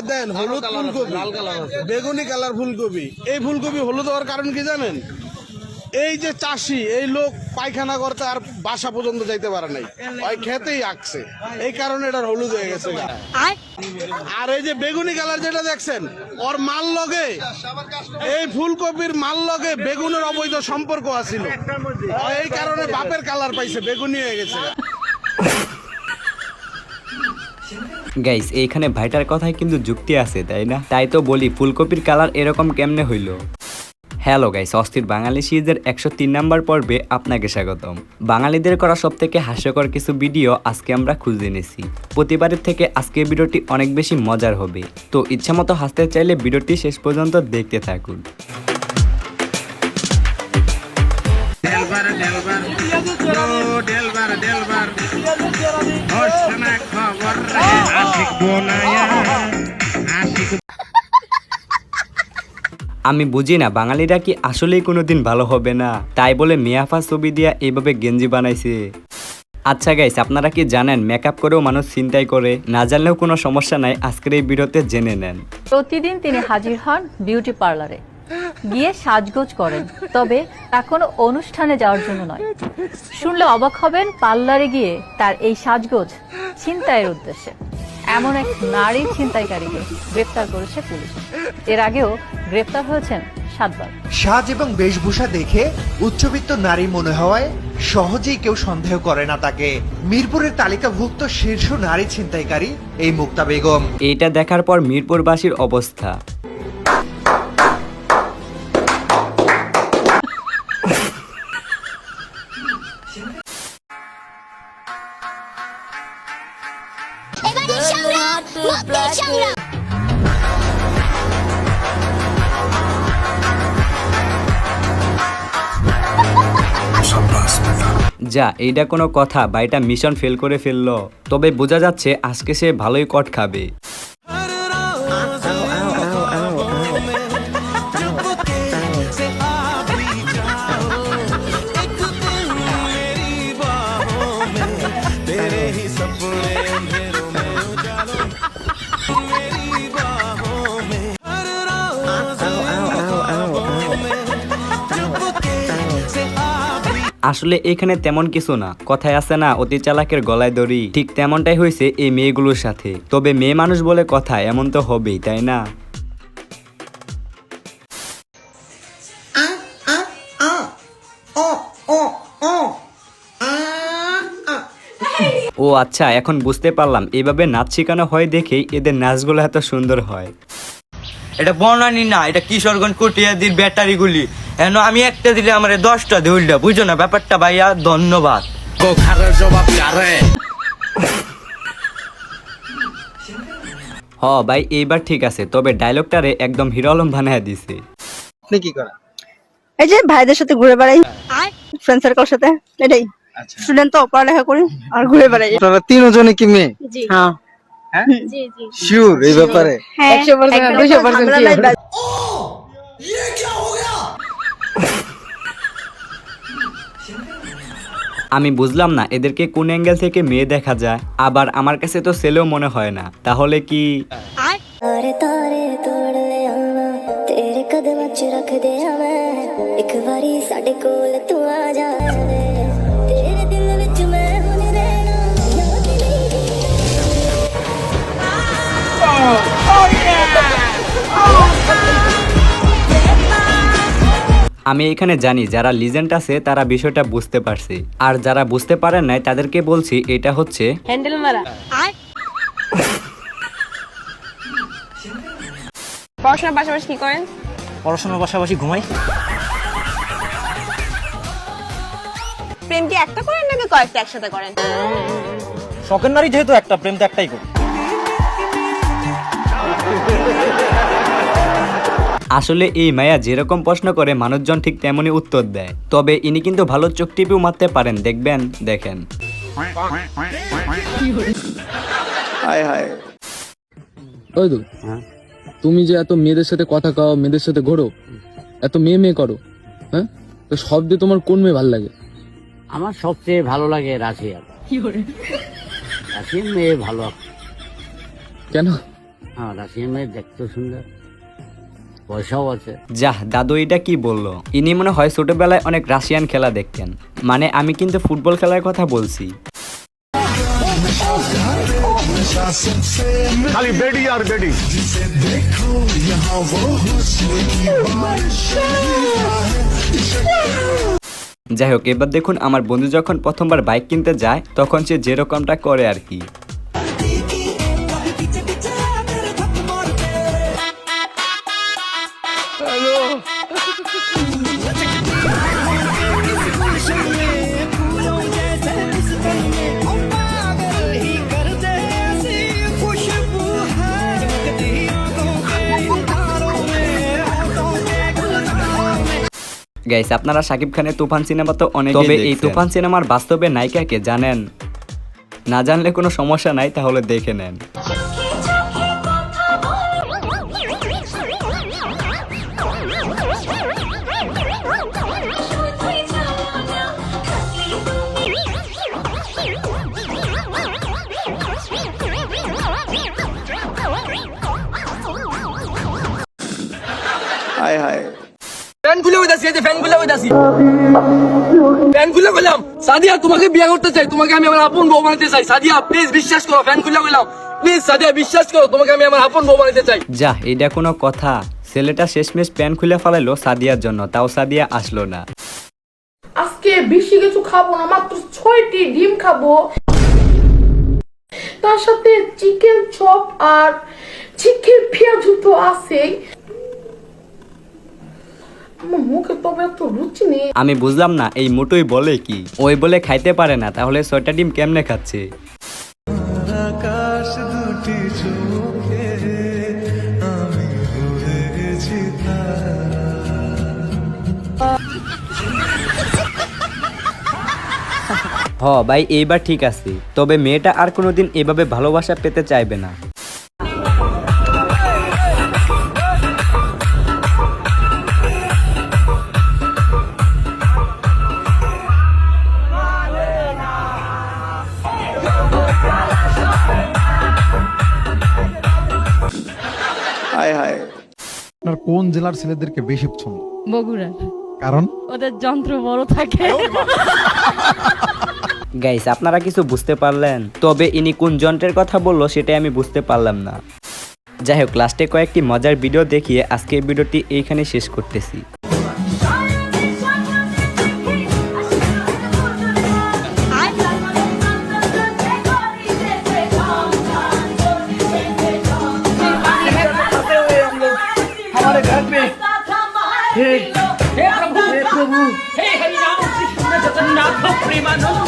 দেন হলুদ ফুলকপি, বেগুনি কালার ফুলকপি। এই ফুলকপি হলুদ হওয়ার কারণ কি জানেন? এই যে চাষি, এই লোক পায়খানা করতে আর বাসা পর্যন্ত যাইতে পারে নাই, ওই খেতেই আঁকছে, এই কারণে এটা হলুদ হয়ে গেছে। আর এই যে বেগুনি কালার যেটা দেখছেন, ওর মাল লগে, এই ফুলকপির মাল লগে বেগুনের অবৈধ সম্পর্ক আছিল, এই কারণে বাপের কালার পাইছে, বেগুনি হয়ে গেছে। গাইস এইখানে ভাইটার কথায় কিন্তু যুক্তি আছে, তাই না? তাই তো বলি ফুলকপির কালার এরকম কেমনে হইল। হ্যালো গাইস, অস্থির বাঙালি সিরিজের 103 নাম্বার পর্বে আপনাকে স্বাগতম। বাঙালিদের করা সবথেকে হাস্যকর কিছু ভিডিও আজকে আমরা খুঁজে এনেছি। প্রতিবারের থেকে আজকের ভিডিওটি অনেক বেশি মজার হবে, তো ইচ্ছামতো হাসতে চাইলে ভিডিওটি শেষ পর্যন্ত দেখতে থাকুন। আমি বুঝি না বাঙালিরা কি আসলেই কোনোদিন ভালো হবে না, তাই বলে মিয়াফা ছবি দিয়া এইভাবে গেঞ্জি বানাইছে। আচ্ছা গাইস, আপনারা কি জানেন মেকআপ করেও মানুষ ছিনতাই করে? না জানলেও কোনো সমস্যা নাই, আজকের এই ভিডিওতে জেনে নেন। প্রতিদিন তিনি হাজির হন বিউটি পার্লারে, গিয়ে সাজগোজ করেন, তবে তা কোনো অনুষ্ঠানে যাওয়ার জন্য নয়। শুনলে অবাক হবেন, পার্লারে গিয়ে তার এই সাজগোজ ছিনতাইয়ের উদ্দেশ্যে। এমন এক নারী ছিনতাইকারীকে গ্রেফতার করেছে পুলিশ। এর আগেও গ্রেফতার হয়েছেন 7 বার। সাজ এবং বেশভূষা দেখে উচ্চবিত্ত নারী মনে হওয়ায় সহজেই কেউ সন্দেহ করে না তাকে। মিরপুরের তালিকাভুক্ত শীর্ষ নারী ছিনতাইকারী এই মুক্তা বেগম। এইটা দেখার পর মিরপুরবাসীর অবস্থা। যা, এইটা কোনো কথা? বাইটা মিশন ফেল করে ফেললো। তবে বোঝা যাচ্ছে আজকে সে ভালোই কট খাবে। আসলে এখানে তেমন কিছু না, কথায় আছে না অতি চালাকের গলায় দড়ি, ঠিক তেমনটাই হয়েছে এই মেয়েগুলোর সাথে। তবে মেয়ে মানুষ বলে কথা, এমন তো হবেই, তাই না? ও আচ্ছা, এখন বুঝতে পারলাম এইভাবে নাচ শেখানো হয় দেখেই এদের নাচগুলো এত সুন্দর হয়। এটা বনানি না, এটা কিশোরগঞ্জ কটিয়াদির ব্যাটারি গুলি। এন আমি একটা দিলে আমার 10টা ধরলা, বুঝো না ব্যাপারটা ভাইয়া? ধন্যবাদ। হ ভাই, এইবার ঠিক আছে, তবে ডায়লগটারে একদম হিরো আলম বানায় দিছে। আপনি কি করেন? এই যে ভাইদের সাথে ঘুরে বেড়াই, ফ্রেন্ড সার্কেলের সাথে, এটাই। স্টুডেন্ট তো, পড়ালেখা করি আর ঘুরে বেড়াই। আপনারা তিনজনই কি মেয়ে? জি হ্যাঁ। জি জি শিওর এই ব্যাপারে? 100% 200% শিওর। আমি বুঝলাম না এদেরকে কোন অ্যাঙ্গেল থেকে মেয়ে দেখা যায়, আবার আমার কাছে তো ছেলেও মনে হয় না। তাহলে কি तेरे कदम च रख दे मैं एक बारी साडे कोल तू आ जा तेरे दिल विच मैं हुन रहना याद আমি এখানে জানি যারা লিজেন্ড আছে তারা বিষয়টা বুঝতে পারছে, আর যারা বুঝতে পারেন নাই তাদেরকে বলছি এটা হচ্ছে হ্যান্ডেল মারা। পড়াশোনার পাশাপাশি কি করেন? পড়াশোনার পাশাপাশি ঘুমাই। প্রেম কি একটা করেন নাকি কয়েকটা একসাথে করেন? শখের নারী যেহেতু একটা, প্রেম তো একটাই করি। আসলে এই মায়া যেরকম প্রশ্ন করে মানুষজন ঠিক তেমনই উত্তর দেয়। তবে ইনি কিন্তু ভালো চোখ টিপেও মারতে পারেন, দেখবেন, দেখেন। হায় হায়। ওই তো, তুমি যে এত মেয়েদের সাথে কথা কও, মেয়েদের সাথে ঘোরো, এত মেয়ে মেয়ে করো, হ্যাঁ, তো সব দিয়ে তোমার কোন মেয়ে ভালো লাগে? আমার সবচেয়ে ভালো লাগে রাশিয়া। রাশিয়ান মেয়ে ভালো। কেন? হ্যাঁ রাশিয়ান মেয়ে দেখতে সুন্দর, পয়সাও আছে। যাহ, দাদু এটা কি বললো? ইনি মনে হয় ছোটবেলায় অনেক রাশিয়ান খেলা দেখতেন। মানে আমি কিন্তু ফুটবল খেলার কথা বলছি। খালি বেডি আর বেডি। যাই হোক, এবার দেখুন আমার বন্ধু যখন প্রথমবার বাইক কিনতে যায় তখন সে যেরকমটা করে আর কি। গাইস, আপনারা শাকিব খানের তুফান সিনেমা তো অনেক, তবে এই তুফান সিনেমার বাস্তবে নায়িকাকে জানেন? না জানলে কোনো সমস্যা নাই, তাহলে দেখে নেন। হায় হায় ফ্যান খুলে হইতাছি, এই যে ফ্যান খুলে হইতাছি, ফ্যান খুলে গেলাম। সাদিয়া তোমাকে বিয়ে করতে চাই, তোমাকে আমি আমার আপন বউ বানাতে চাই। সাদিয়া প্লিজ বিশ্বাস করো, ফ্যান খুলে গেলাম, প্লিজ সাদিয়া বিশ্বাস করো, তোমাকে আমি আমার আপন বউ বানাতে চাই। যা, এটা কোনো কথা? ছেলেটা শেষমেশ প্যান খুলে ফেলাইলো সাদিয়ার জন্য, তাও সাদিয়া আসলো না। আজকে বেশি কিছু খাবো না, মাত্র 6টি ডিম খাবো, তার সাথে চিকেন চপ আর চিকেন পেঁয়াজ তো আছে। আমার মুখে তবে এত রুচি নেই। আমি বুঝলাম না এই মোটুই বলে কি? ওই বলে খাইতে পারে না, তাহলে 6টা ডিম কেমনে খাচ্ছে? হ ভাই, এইবার ঠিক আছে, তবে মেয়েটা আর কোনোদিন এভাবে ভালোবাসা পেতে চাইবে না। হায় হায় আপনার কোন জেলার ছেলেদেরকে বেশি পছন্দ? বগুড়ার, কারণ ওদের যন্ত্র বড় থাকে। গাইস, আপনারা কিছু বুঝতে পারলেন? তবে ইনি কোন যন্ত্রের কথা বললো সেটাই আমি বুঝতে পারলাম না। যাই হোক, লাস্টে কয়েকটি মজার ভিডিও দেখিয়ে আজকে এই ভিডিওটি এইখানে শেষ করতেছি। हे प्रभु, हे हरि राम कृष्ण जगन्नाथ प्रेमानंद।